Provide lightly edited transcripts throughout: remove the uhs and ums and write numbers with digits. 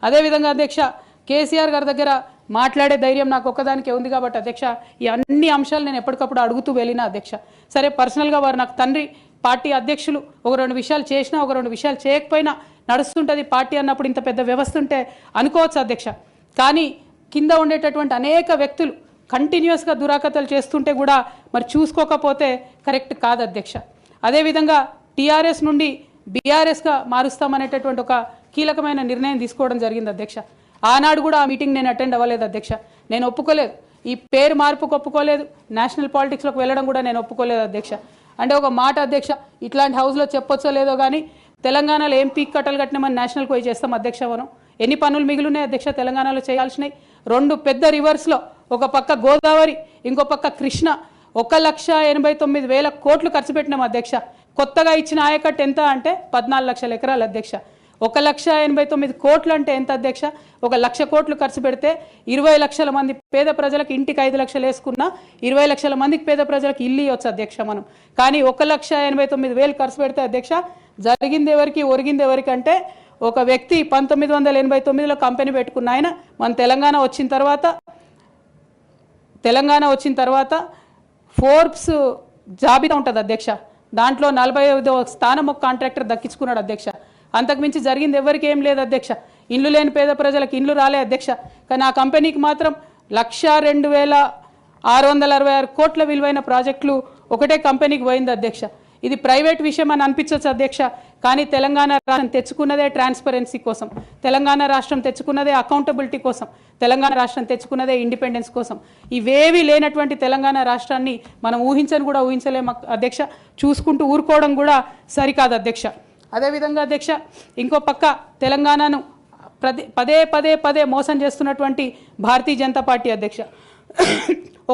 అదేవిధంగా అధ్యక్ష కేసీఆర్ గారి దగ్గర మాట్లాడే ధైర్యం నాకు ఒక్కదానికే ఉంది కాబట్టి అధ్యక్ష ఈ అన్ని అంశాలు నేను ఎప్పటికప్పుడు అడుగుతూ వెళ్ళిన అధ్యక్ష. సరే పర్సనల్గా వారు నాకు తండ్రి పార్టీ అధ్యక్షులు, ఒక రెండు విషయాలు చేసినా ఒక రెండు విషయాలు చేయకపోయినా నడుస్తుంటుంది పార్టీ అన్నప్పుడు ఇంత పెద్ద వ్యవస్థ ఉంటే అనుకోవచ్చు అధ్యక్ష. కానీ కింద ఉండేటటువంటి అనేక వ్యక్తులు కంటిన్యూస్గా దురాకతలు చేస్తుంటే కూడా మరి చూసుకోకపోతే కరెక్ట్ కాదు అధ్యక్ష. అదేవిధంగా టీఆర్ఎస్ నుండి బీఆర్ఎస్గా మారుస్తామనేటటువంటి ఒక కీలకమైన నిర్ణయం తీసుకోవడం జరిగింది అధ్యక్ష. ఆనాడు కూడా ఆ మీటింగ్ నేను అటెండ్ అవ్వలేదు అధ్యక్ష. నేను ఒప్పుకోలేదు, ఈ పేరు మార్పుకు ఒప్పుకోలేదు, నేషనల్ పాలిటిక్స్లోకి వెళ్ళడం కూడా నేను ఒప్పుకోలేదు అధ్యక్ష. అంటే ఒక మాట అధ్యక్ష, ఇట్లాంటి హౌస్లో చెప్పొచ్చో లేదో కానీ తెలంగాణలో ఏం పీక్ కట్టలు కట్టినామని నేషనల్కి పోయి చేస్తాం అధ్యక్ష. మనం ఎన్ని పనులు మిగిలినాయి అధ్యక్ష తెలంగాణలో చేయాల్సినాయి? రెండు పెద్ద రివర్స్లో ఒక పక్క గోదావరి, ఇంకో పక్క కృష్ణ 1,89,000 కోట్లు ఖర్చు పెట్టినాం అధ్యక్ష. కొత్తగా ఇచ్చిన ఆయకట్టు ఎంత అంటే 14 లక్షల ఎకరాలు అధ్యక్ష. 1,89,000 కోట్లు అంటే ఎంత అధ్యక్ష? 1,00,000 కోట్లు ఖర్చు పెడితే 20 లక్షల మంది పేద ప్రజలకు ఇంటికి 5 లక్షలు వేసుకున్నా 20 లక్షల మందికి పేద ప్రజలకు ఇల్లు ఇవ్వచ్చు అధ్యక్ష మనం. కానీ 1,89,000 ఖర్చు పెడితే అధ్యక్ష జరిగింది ఎవరికి ఒరిగింది ఎవరికి అంటే ఒక వ్యక్తి 1989లో కంపెనీ పెట్టుకున్న ఆయన మన తెలంగాణ వచ్చిన తర్వాత ఫోర్బ్స్ జాబితా ఉంటుంది అధ్యక్ష, దాంట్లో 45వ స్థానం ఒక కాంట్రాక్టర్ దక్కించుకున్నాడు అధ్యక్ష. అంతకుమించి జరిగింది ఎవరికి ఏం లేదు అధ్యక్ష. ఇండ్లు లేని పేద ప్రజలకు ఇండ్లు రాలే అధ్యక్ష. కానీ ఆ కంపెనీకి మాత్రం 1,02,666 కోట్ల విలువైన ప్రాజెక్టులు ఒకటే కంపెనీకి పోయింది అధ్యక్ష. ఇది ప్రైవేట్ విషయం అని అనిపించవచ్చు అధ్యక్ష, కానీ తెలంగాణ రాష్ట్రం తెచ్చుకున్నదే ట్రాన్స్పరెన్సీ కోసం, తెలంగాణ రాష్ట్రం తెచ్చుకున్నదే అకౌంటబిలిటీ కోసం, తెలంగాణ రాష్ట్రం తెచ్చుకున్నదే ఇండిపెండెన్స్ కోసం. ఇవేవి లేనటువంటి తెలంగాణ రాష్ట్రాన్ని మనం ఊహించని కూడా ఊహించలేము అధ్యక్ష. చూసుకుంటూ ఊరుకోవడం కూడా సరికాదు అధ్యక్ష. అదేవిధంగా అధ్యక్ష ఇంకో పక్క తెలంగాణను పదే మోసం చేస్తున్నటువంటి భారతీయ జనతా పార్టీ అధ్యక్ష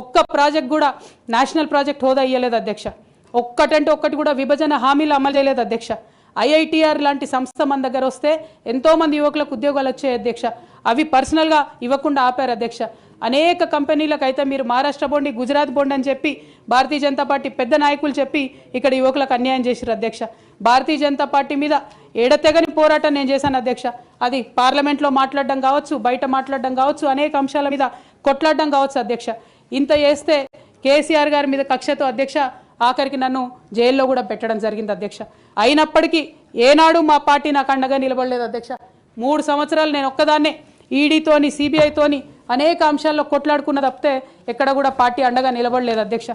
ఒక్క ప్రాజెక్ట్ కూడా నేషనల్ ప్రాజెక్ట్ హోదా ఇయ్యలేదు అధ్యక్ష. ఒక్కటంటే ఒక్కటి కూడా విభజన హామీలు అమలు చేయలేదు అధ్యక్ష. ఐఐటిఆర్ లాంటి సంస్థ మన దగ్గర వస్తే ఎంతోమంది యువకులకు ఉద్యోగాలు వచ్చాయి అధ్యక్ష. అవి పర్సనల్గా ఇవ్వకుండా ఆపారు అధ్యక్ష. అనేక కంపెనీలకు అయితే మీరు మహారాష్ట్ర బోండి, గుజరాత్ బోండి అని చెప్పి భారతీయ జనతా పార్టీ పెద్ద నాయకులు చెప్పి ఇక్కడ యువకులకు అన్యాయం చేశారు అధ్యక్ష. భారతీయ జనతా పార్టీ మీద ఎడతెగని పోరాటం నేను చేశాను అధ్యక్ష. అది పార్లమెంట్లో మాట్లాడడం కావచ్చు, బయట మాట్లాడడం కావచ్చు, అనేక అంశాల మీద కొట్లాడడం కావచ్చు అధ్యక్ష. ఇంత చేస్తే కేసీఆర్ గారి మీద కక్షతో అధ్యక్ష ఆఖరికి నన్ను జైల్లో కూడా పెట్టడం జరిగింది అధ్యక్ష. అయినప్పటికీ ఏనాడు మా పార్టీ నాకు అండగా నిలబడలేదు అధ్యక్ష. 3 సంవత్సరాలు నేను ఒక్కదాన్నే ఈడీతోని సిబిఐతోని అనేక అంశాల్లో కొట్లాడుకున్న తప్పితే ఎక్కడ కూడా పార్టీ అండగా నిలబడలేదు అధ్యక్ష.